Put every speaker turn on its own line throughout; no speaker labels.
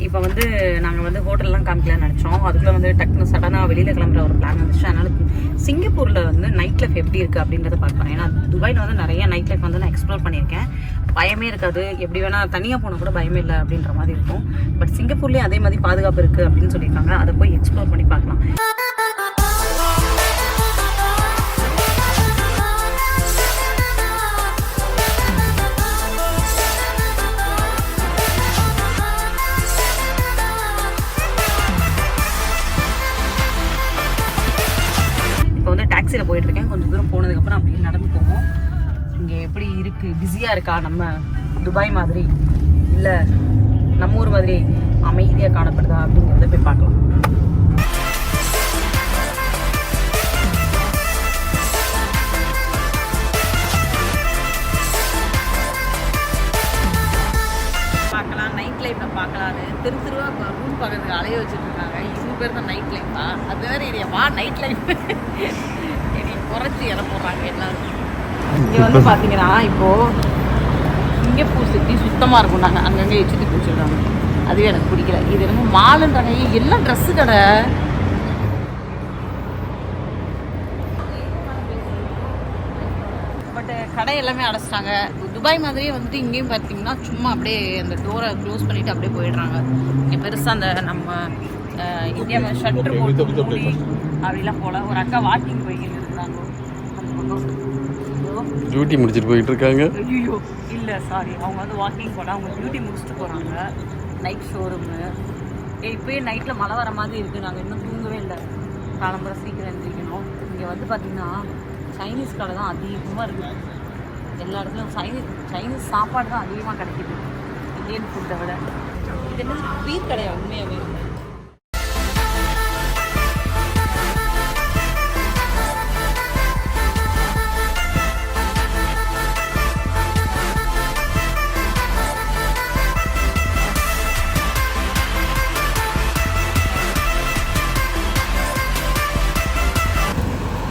இப்போ வந்து நாங்கள் வந்து ஹோட்டல்லாம் காமிக்கலாம்னு நினச்சோம். அதுக்குள்ளே வந்து டக்குனு சடனாக வெளியில் கிளம்புற ஒரு பிளான் வந்துச்சு. அதனால் சிங்கப்பூரில் வந்து நைட் லைஃப் எப்படி இருக்குது அப்படின்றத பார்க்கலாம். ஏன்னா துபாயில் வந்து நிறைய நைட் லைஃப் வந்து நான் எக்ஸ்ப்ளோர் பண்ணியிருக்கேன். பயமே இருக்காது, எப்படி வேணால் தனியாக போனால் கூட பயமே இல்லை அப்படின்ற மாதிரி இருக்கும். பட் சிங்கப்பூர்லேயும் அதே மாதிரி பாதுகாப்பு இருக்குது அப்படின்னு சொல்லியிருக்காங்க. அதை போய் எக்ஸ்ப்ளோர் பண்ணி பார்க்கலாம். டாக்ஸியில் போயிட்டுருக்கேன். கொஞ்சம் தூரம் போனதுக்கப்புறம் அப்படியே நடந்து போவோம். இங்கே எப்படி இருக்குது, பிஸியாக இருக்கா, நம்ம துபாய் மாதிரி இல்லை நம்ம ஊர் மாதிரி அமைதியாக காணப்படுதா அப்படிங்கிறத போய் பார்க்கலாம். பார்க்கலாம், நைட் லைஃப்பை பார்க்கலான்னு திருவா ரூம் பக்கத்துக்கு அலைய வச்சுட்டு இருக்காங்க. இது பேர் தான் நைட் லைஃப்பா? அது வேற ஏரியா வா நைட் லைஃப் குறைச்சி இட போடுறாங்க எல்லாரும். இங்கே வந்து பார்த்தீங்கன்னா இப்போது சிங்கப்பூர் சிட்டி சுத்தமாக இருக்கும். நாங்கள் அங்கங்கே எச்சுட்டு பிடிச்சிருக்காங்க. அதுவே எனக்கு பிடிக்கல. இது என்னமோ மாலுன்றாங்க, எல்லாம் ட்ரெஸ்ஸு கடை. பட் கடை எல்லாமே அடைச்சிட்டாங்க. துபாய் மாதிரியே வந்துட்டு இங்கேயும் பார்த்தீங்கன்னா சும்மா அப்படியே அந்த டோரை க்ளோஸ் பண்ணிவிட்டு அப்படியே போயிடுறாங்க. இங்கே பெருசாக அந்த நம்ம இந்தியா ஷட்டர் போட்டு மூடி அப்படிலாம் போல. ஒரு அக்கா வாக்கிங் போய்கிட்டு இருந்தாங்க.
டியூட்டி முடிச்சுட்டு போயிட்டு இருக்காங்க.
ஐயோ இல்லை சாரி, அவங்க வந்து வாக்கிங் போல, அவங்க டியூட்டி முடிச்சுட்டு போகிறாங்க. Night showroom. இப்போயே நைட்டில் மழை வர மாதிரி இருக்குது. நாங்கள் இன்னும் தூங்கவே இல்லை. காலம்புற சீக்கிரம் எழுந்திரிக்கணும். இங்கே வந்து பார்த்திங்கன்னா சைனீஸ் கடை தான் அதிகமாக இருக்குது. எல்லா இடத்துலையும் சைனீஸ் சாப்பாடு தான் அதிகமாக கிடைக்கிது இந்தியன் ஃபுட்டை விட. இது என்ன பீர் கடையா உண்மையாகவே?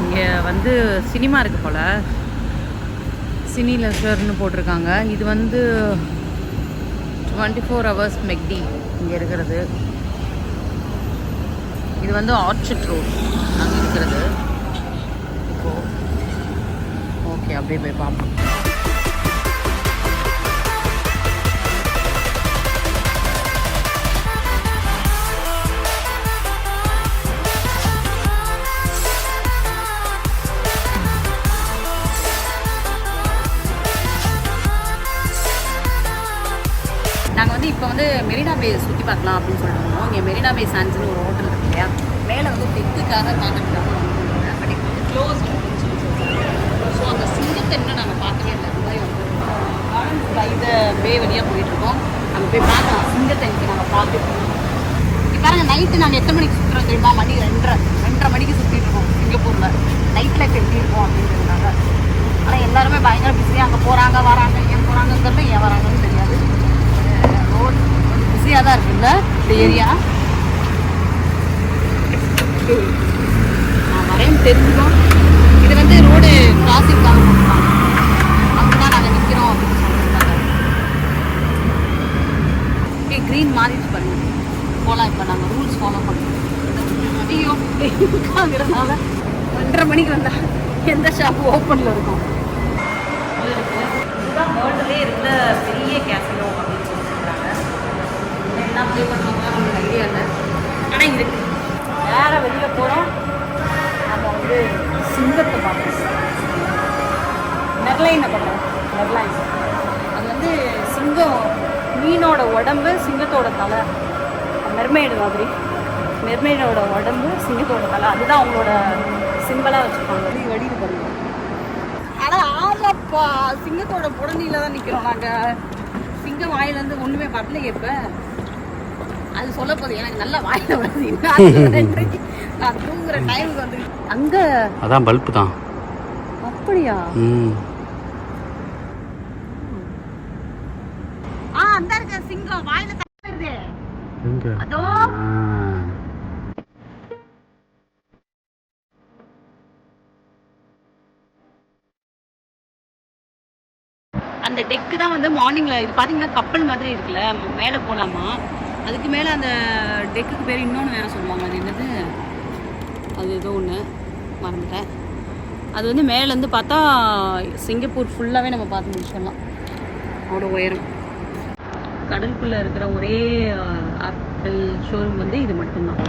இங்கே வந்து சினிமா இருக்குது போல், சினி லெஷர்னு போட்டிருக்காங்க. இது வந்து 24 hours மெக்டி இங்கே இருக்கிறது. இது வந்து ஆர்ச்சர்ட் ரோட் அங்கே இருக்கிறது. இப்போது ஓகே அப்படியே போய் பார்ப்போம். நாங்கள் வந்து இப்போ வந்து மெரினா பே சுற்றி பார்க்கலாம் அப்படின்னு சொல்லிட்டு இங்கே மெரினா பே சான்ஸ்னு ஒரு ஹோட்டல் இருக்கு இல்லையா, மேலே வந்து டெக்குக்காக காட்டுறதுக்காக வந்துருக்காங்க. பட் இப்போ வந்து க்ளோஸ் அப்படின்னு சொல்லி சொல்லுவாங்க. ஸோ அந்த சிங்கத்தை இன்னும் நாங்கள் பார்க்கவே இல்லை. துபாய் வந்து இந்த பே வழியாக போயிட்டுருக்கோம். அங்கே போய் பார்க்கலாம் சிங்கத்தை. இன்றைக்கி நாங்கள் பார்த்துருக்கோம். இப்போ பாருங்கள், நைட்டு நாங்கள் எத்தனை மணிக்கு சுற்றுறோம் தெரியுமா? மணி 2:30 மணிக்கு சுற்றிட்டு இருக்கோம் சிங்கப்பூரில். நைட் லைஃப் எப்படி இருக்கும் அப்படின்றதுனால. ஆனால் எல்லாருமே பயங்கர பிஸியாக அங்கே போகிறாங்க வராங்க. ஏன் போகிறாங்கங்கிறது ஏன் வராங்கன்னு தெரியாது. ரோடு பிஸியாக தான் இருக்குல்ல இந்த ஏரியா. நான் வரேன்னு தெரிஞ்சுக்கோம். இது வந்து ரோடு கிராசிங்காக போட்டுருக்காங்க. அங்கே தான் நாங்கள் நிற்கிறோம் அப்படின்னு சொல்லியிருக்காங்க. ஓகே, க்ரீன் மாறிடுச்சு பாருங்க. போகலாம். இப்போ நாங்கள் ரூல்ஸ் ஃபாலோ பண்ணுறோம். ஐயோ வாங்கிறதுனால 2:30 மணிக்கு வந்தால் எந்த ஷாப்பு ஓப்பனில் இருக்கும்? இதுதான் வேர்ல்டுலேயே இருந்த பெரிய கேசினோ அப்படின்னு சொல்லியிருக்காங்க. என்ன ப்ளே பண்ணுவாங்க நம்மளுக்கு ஐடியா இல்லை. ஆனால் இருக்கு. வேறு வெளியில் போகிறோம். நம்ம வந்து சிங்கத்தை பார்க்கணும். நெர்லைனை பார்க்கணும். நெர்லைன் அது வந்து சிங்கம், மீனோட உடம்பு, சிங்கத்தோட தலை. மெர்மெய்டு மாதிரி. மெர்மெய்டோட உடம்பு, சிங்கத்தோட தலை. அதுதான் அவங்களோட சிம்பிளாக வச்சுருப்பாங்க. வடிவு பண்ணுவோம். ஆனால் ஆமாப்பா, சிங்கத்தோட புடனியில் தான் நிற்கிறோம் நாங்கள். சிங்கம் வாயிலேருந்து ஒன்றுமே வரலையே. இப்போ அது சொல்ல போது எனக்கு நல்லா வாயில் வருது. நான் தூங்குற டைமுக்கு வந்து அங்கே
அதான் பல்பு தான்.
அப்படியா? அந்த இருக்க சிங்கம் வாயில தள்ளுது. அதோ அந்த டெக்கு தான் வந்து மார்னிங்ல இது பாத்தீங்கன்னா கப்பல் மாதிரி இருக்குல்ல, மேலே போலாமா. அதுக்கு மேலே அந்த டெக்குக்கு பேர் இன்னொன்று வேறு சொல்லுவாங்க. அது என்னது, அது ஏதோ ஒன்று மறந்துட்டேன். அது வந்து மேலேருந்து பார்த்தா சிங்கப்பூர் ஃபுல்லாகவே நம்ம பார்த்து முடிச்சிடலாம். அவ்வளோ உயரம். கடலுக்குள்ளே இருக்கிற ஒரே ஆப்பிள் ஷோரூம் வந்து இது மட்டும்தான்.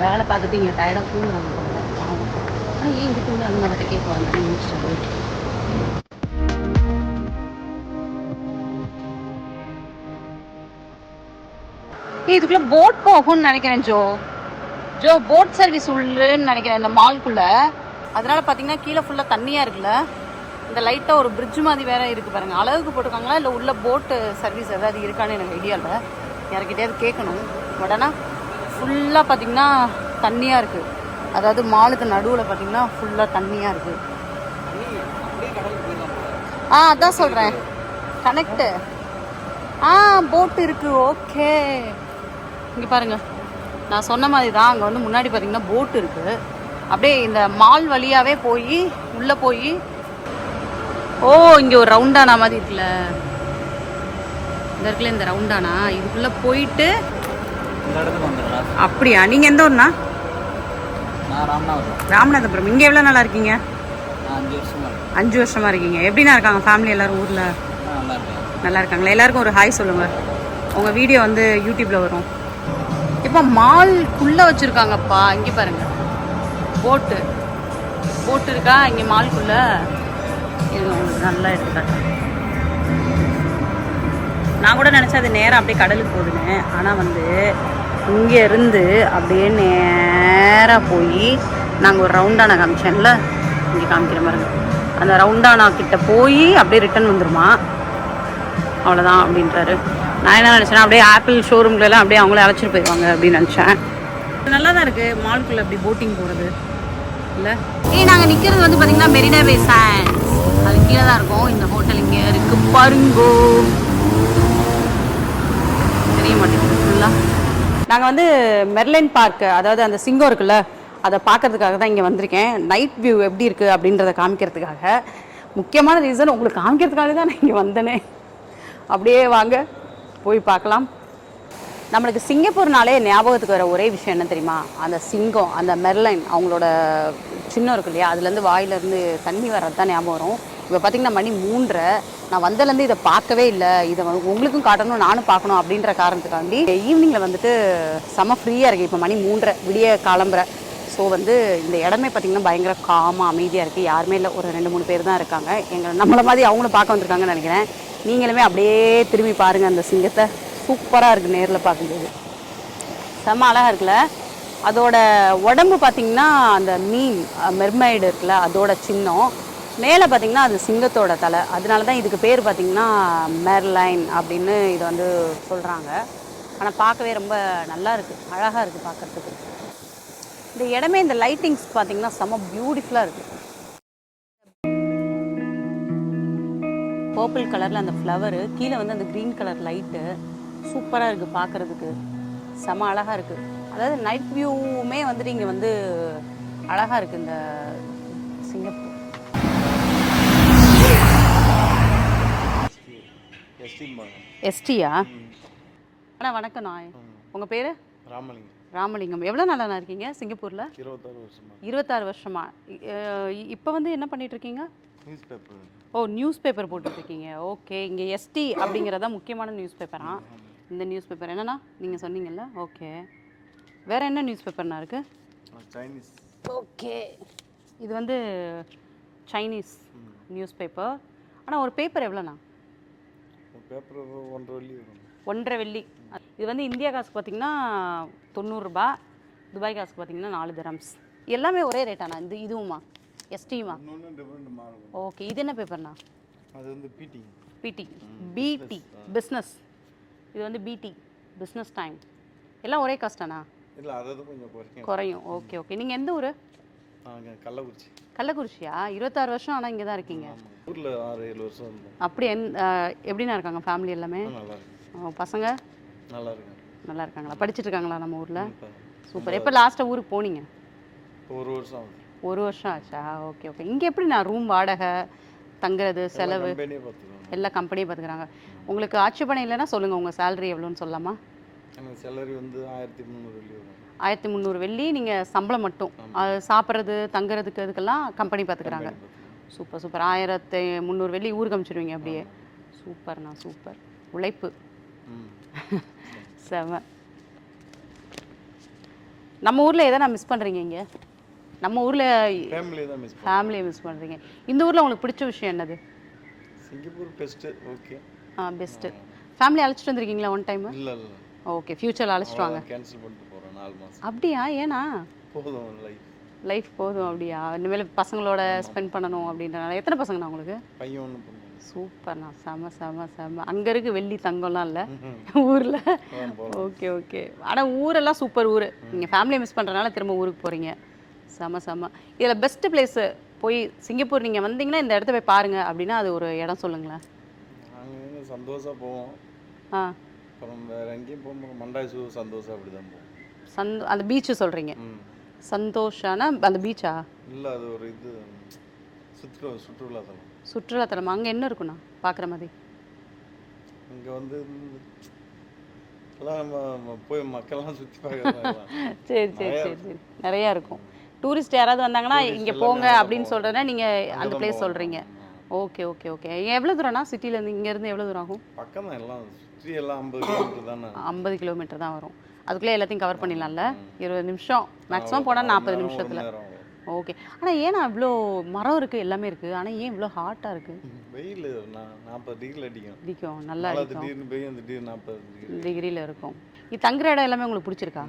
வேலை பார்த்துட்டு இங்கே டயர்டாக தூங்குறாங்க. ஆனால் ஏன் இதுக்கு வந்து அந்த மாதிரி கேட்குவாங்க முடிச்சிட்டு. இதுக்குள்ள போட் போகும்னு நினைக்கிறேன். ஜோ போட் சர்வீஸ் உள்ளன்னு நினைக்கிறேன் இந்த மால்குள்ள. அதனால பார்த்தீங்கன்னா கீழே ஃபுல்லாக தண்ணியாக இருக்குல்ல. இந்த லைட்டாக ஒரு பிரிட்ஜ் மாதிரி வேற இருக்கு பாருங்க. அளவுக்கு போட்டிருக்காங்களா இல்லை உள்ள போட்டு சர்வீஸ் ஏதாவது இருக்கான்னு எனக்கு ஐடியா இல்லை. யாருக்கிட்டையாவது கேட்கணும். பட் ஆனால் ஃபுல்லாக பார்த்தீங்கன்னா தண்ணியாக இருக்குது. அதாவது மாலுக்கு நடுவில் பார்த்தீங்கன்னா ஃபுல்லாக தண்ணியாக இருக்குது. அதான் சொல்கிறேன். கனெக்டு போட்டு இருக்குது. ஓகே, இங்கே பாருங்கள், நான் சொன்ன மாதிரி தான். அங்கே வந்து முன்னாடி பார்த்தீங்கன்னா போட்டு இருக்குது. அப்படியே இந்த மால் வழியாகவே போய் உள்ளே போய் இங்கே ஒரு ரவுண்டானா மாதிரி இருக்குல்ல. இந்த இருக்குல்ல இந்த ரவுண்டானா, இதுக்குள்ளே போயிட்டு அப்படியா? நீங்கள் எந்த ஊர்னா? ராமநாதபுரம். இங்கே எவ்வளோ நாளாக இருக்கீங்க? 5 வருஷமாக இருக்கீங்க. எப்படின்னா இருக்காங்க ஃபேமிலி எல்லோரும் ஊரில்? நல்லா இருக்காங்களா? எல்லாருக்கும் ஒரு ஹாய் சொல்லுங்கள். உங்கள் வீடியோ வந்து யூடியூப்பில் வரும். இப்போ மால்குள்ளே வச்சுருக்காங்கப்பா. இங்கே பாருங்கள், போட்டு இருக்கா இங்கே மால்குள்ளே. இது உங்களுக்கு நல்லா எடுத்துக்காட்டு. நான் கூட நினச்சேன் அது நேராக அப்படியே கடலுக்கு போகுதுன்னு. ஆனால் வந்து இங்கே இருந்து அப்படியே நேராக போய் நாங்கள் ஒரு ரவுண்டானா காமிச்சேன்ல, இங்கே காமிக்கிற மாதிரி அந்த ரவுண்டானா கிட்ட போய் அப்படியே ரிட்டன் வந்துருமா, அவ்வளோதான் அப்படின்றாரு. நான் என்ன நினச்சேன்னா அப்படியே ஆப்பிள் ஷோரூம்லலாம் அப்படியே அவங்களே அழைச்சிட்டு போயிடுவாங்க அப்படின்னு நினச்சேன். நல்லா தான் இருக்குது மால்குள்ளே அப்படி போட்டிங் போகிறது இல்லை. நாங்கள் நிற்கிறது வந்து பார்த்திங்கன்னா மெரினா பே சாண்ட்ஸ். அது கீழே தான் இருக்கும். இந்த ஹோட்டல் இங்கே இருக்குது பாருங்கோ. தெரிய மாட்டேங்குது ஃபுல்லாக. நாங்கள் வந்து மெர்லைன் பார்க், அதாவது அந்த சிங்கம் இருக்குல்ல, அதை பார்க்கறதுக்காக தான் இங்கே வந்திருக்கேன். நைட் வியூ எப்படி இருக்குது அப்படின்றத காமிக்கிறதுக்காக. முக்கியமான ரீசன் உங்களுக்கு காமிக்கிறதுக்காக தான் நான் இங்கே வந்தேனே. அப்படியே வாங்க போய் பார்க்கலாம். நம்மளுக்கு சிங்கப்பூர்னாலே ஞாபகத்துக்கு வர ஒரே விஷயம் என்ன தெரியுமா? அந்த சிங்கம், அந்த மெர்லைன் அவங்களோட சின்னம் இருக்கு இல்லையா, அதுலேருந்து வாயிலேருந்து தண்ணி வர்றது தான் ஞாபகம் வரும். இப்போ பார்த்திங்கன்னா மணி 3:30. நான் வந்ததுலேருந்து இதை பார்க்கவே இல்லை. இதை உங்களுக்கும் காட்டணும், நானும் பார்க்கணும் அப்படின்ற காரணத்துக்காண்டி ஈவினிங்கில் வந்துட்டு செம்ம ஃப்ரீயாக இருக்குது. இப்போ மணி 3:30 விடிய கிளம்புற. ஸோ வந்து இந்த இடமே பார்த்திங்கன்னா பயங்கர காமாக அமைதியாக இருக்குது. யாருமே இல்லை, ஒரு 2-3 பேர் தான் இருக்காங்க. நம்மளை மாதிரி அவங்களும் பார்க்க வந்திருக்காங்கன்னு நினைக்கிறேன். நீங்களுமே அப்படியே திரும்பி பாருங்கள் அந்த சிங்கத்தை. சூப்பராக இருக்குது நேரில் பார்க்கும்போது. செம்ம அழகாக இருக்குல்ல. அதோட உடம்பு பார்த்திங்கன்னா அந்த மீன் மெர்மைடு இருக்குல்ல, அதோட சின்னம். மேலே பார்த்திங்கன்னா அது சிங்கத்தோட தலை. அதனால தான் இதுக்கு பேர் பார்த்திங்கன்னா மெர்லைன் அப்படின்னு இதை வந்து சொல்கிறாங்க. ஆனால் பார்க்கவே ரொம்ப நல்லா இருக்குது, அழகாக இருக்குது பார்க்குறதுக்கு. இந்த இடமே இந்த லைட்டிங்ஸ் பார்த்திங்கன்னா செம்ம பியூட்டிஃபுல்லாக இருக்குது. பர்பிள் கலரில் அந்த ஃப்ளவரு, கீழே வந்து அந்த க்ரீன் கலர் லைட்டு சூப்பராக இருக்குது பார்க்குறதுக்கு. செம்ம அழகாக இருக்குது. அதாவது நைட் வியூவுமே வந்துட்டு இங்கே வந்து அழகாக இருக்குது இந்த சிங்கப்பூர். எஸ்டியா? அண்ணா வணக்கம். நான் உங்கள் பேர்?
ராமலிங்கம்.
ராமலிங்கம். எவ்வளோ நாளாக இருக்கீங்க சிங்கப்பூரில்?
26 வருஷமா.
26 வருஷமா. இப்போ வந்து என்ன பண்ணிகிட்ருக்கீங்க?
News paper.
நியூஸ் பேப்பர் போட்டுட்ருக்கீங்க. ஓகே. இங்கே எஸ்டி அப்படிங்கிறதா முக்கியமான நியூஸ் பேப்பரா? இந்த நியூஸ் பேப்பர் என்னண்ணா நீங்கள் சொன்னீங்கல்ல? ஓகே. வேறு என்ன நியூஸ் பேப்பர்னா இருக்குது?
சைனீஸ்.
ஓகே. இது வந்து சைனீஸ் நியூஸ் பேப்பர். ஆனால் ஒரு பேப்பர் எவ்வளோண்ணா?
பேப்பர் 1.5 வெள்ளி வரும்.
1.5 வெள்ளி. இது வந்து இந்தியா காசுக்கு பார்த்திங்கன்னா 90 ரூபாய், துபாய் காசுக்கு பார்த்திங்கன்னா 4 திரம்ஸ். எல்லாமே ஒரே ரேட்டாண்ணா? இதுவுமா எஸ்டியுமா? ஓகே. இது என்ன பேப்பர்ண்ணா?
அது வந்து பிடி.
பிடி பிஸ்னஸ். இது வந்து பிடி பிஸ்னஸ் டைம். எல்லாம் ஒரே காஸ்ட்டாண்ணா?
இல்லை, அது கொஞ்சம்
குறையும். ஓகே. நீங்கள் எந்த ஊர்?
அங்கே கள்ளக்குறிச்சி.
கள்ளக்குறிச்சியா? 26 வருஷம் ஆனால் இங்கே தான் இருக்கீங்க.
ஆமாம், ஊரில் 6-7 வருஷம் இருந்தோம்.
அப்படி எப்படிண்ணா இருக்காங்க ஃபேமிலி எல்லாமே?
நல்லா இருக்கு.
பசங்க
நல்லா இருக்காங்க.
நல்லா இருக்காங்களா? படிச்சுட்டு இருக்காங்களா நம்ம ஊரில்?
இப்போ
சூப்பர். எப்போ லாஸ்ட்டாக ஊருக்கு போனீங்க?
ஒரு வருஷம் ஆகுது.
ஒரு வருஷம் ஆச்சா? Okay okay. இங்கே எப்படிண்ணா ரூம் வாடகை, தங்குறது, செலவு
கம்பெனியே பார்த்துக்கோங்க.
எல்லா கம்பெனியும் பார்த்துக்கிறாங்க. உங்களுக்கு ஆட்சேபணம் இல்லைன்னா சொல்லுங்கள், உங்கள் சேலரி எவ்வளோன்னு சொல்லலாமா?
எனக்கு சேலரி வந்து 1300 வெள்ளி வரும்.
1300 வெள்ளி. நீங்கள் சம்பளம் மட்டும், அது சாப்பிட்றது தங்குறதுக்கு அதுக்கெல்லாம் கம்பெனி பார்த்துக்கிறாங்க. Super super. 1300 வெள்ளி ஊருக்கு அனுப்பிச்சிடுவீங்க அப்படியே. சூப்பர்ண்ணா சூப்பர். உழைப்பு செம. நம்ம ஊரில் எதை நான் மிஸ் பண்ணுறீங்க? இங்கே நம்ம ஊரில் ஃபேமிலியை மிஸ் பண்ணுறீங்க. இந்த ஊரில் உங்களுக்கு பிடிச்ச விஷயம் என்னது?
Singapore best. Okay.
Best. Family அழைச்சிட்டு வந்திருக்கீங்களா ஒன் டைம்?
இல்லை இல்லை.
ஓகே, ஃப்யூச்சரில் அழைச்சிட்டு வாங்க.
கேன்சல் பண்ணிட்டு போகிறேன் 4 மாதம்.
அப்படியா? ஏன்னா
போதும்
லைஃப் போதும். அப்படியா? இனிமேல் பசங்களோட ஸ்பெண்ட் பண்ணணும் அப்படின்றனால. எத்தனை பசங்கண்ணா உங்களுக்கு?
பையன் ஒன்று பொண்ணு.
சூப்பர்ண்ணா. செம செம செம. அங்கே இருக்கு வெள்ளி தங்கம்லாம் இல்லை ஊரில். Okay okay. ஆனால் ஊரெல்லாம் சூப்பர் ஊர். நீங்கள் ஃபேமிலியை மிஸ் பண்ணுறதுனால திரும்ப ஊருக்கு போகிறீங்க. செம செம. இதில் பெஸ்ட்டு பிளேஸு போய் சிங்கப்பூர் நீங்கள் வந்தீங்கன்னா இந்த இடத்த போய் பாருங்க அப்படின்னா அது ஒரு இடம் சொல்லுங்களேன்.
நாங்கள் சந்தோஷம் போவோம். அப்புறம் வேறு எங்கேயும் போகும்போது மண்டாய் சூ சந்தோஷம் அப்படி தான் போவோம்.
அந்த பீச்சு சொல்கிறீங்க? சந்தோஷானா அந்த பீச்சா?
இல்லை, அது ஒரு இது சுற்றுலாத்தலம்.
சுற்றுலாத்தலம். அங்கே என்ன இருக்குண்ணா பார்க்குற மாதிரி?
இங்கே வந்து எல்லாம் நம்ம போய் மக்கள்லாம் சுற்றி பார்க்கலாம்.
சரி சரி சரி சரி. நிறையா இருக்கும். டூரிஸ்ட் யாராவது வந்தாங்கன்னா இங்கே போங்க அப்படின்னு சொல்கிறேன்னா நீங்கள் அந்த பிளேஸ் சொல்கிறீங்க. Okay okay okay. எவ்வளோ தூரம்ண்ணா சிட்டிலேருந்து இங்கேருந்து எவ்வளோ தூரம் ஆகும்?
பக்கம் தான், எல்லாம் சுற்றி எல்லாம் 50 கிலோமீட்டர் தானே. 50
கிலோமீட்டர் தான் வரும். அதுக்குள்ளே எல்லாத்தையும் கவர் பண்ணிடலாம்ல? 20 நிமிஷம் மேக்ஸிமம் போனால் 40 நிமிஷத்தில். ஓகே. ஆனால் ஏன்னா இவ்வளோ மரம் இருக்குது, எல்லாமே இருக்குது, ஆனால் ஏன் இவ்வளோ ஹாட்டாக இருக்குது?
வெயில் 40 டிகிரி
அடிக்கும். நல்லா இருக்கும்.
திடீர்னு 40
டிகிரியில் இருக்கும். இது தங்குற இடம் எல்லாமே உங்களுக்கு பிடிச்சிருக்கா?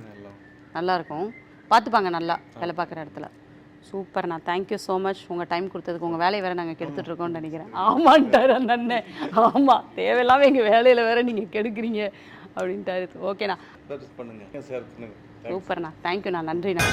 நல்லா இருக்கும். பார்த்துப்பாங்க நல்லா வேலை பார்க்குற இடத்துல. சூப்பர்ண்ணா. Thank you so much. உங்கள் டைம் கொடுத்ததுக்கு. உங்கள் வேலையை வேறு நாங்கள் கெடுத்துட்ருக்கோன்னு நினைக்கிறேன். ஆமான்ட்டார் அந்த அண்ணன். ஆமாம், தேவையில்லாமல் எங்கள் வேலையில் வேறு நீங்கள் கெடுக்குறீங்க அப்படின்ட்டாரு. ஓகேண்ணா,
பண்ணுங்க.
சூப்பர்ண்ணா. தேங்க்யூண்ணா. நன்றிண்ணா.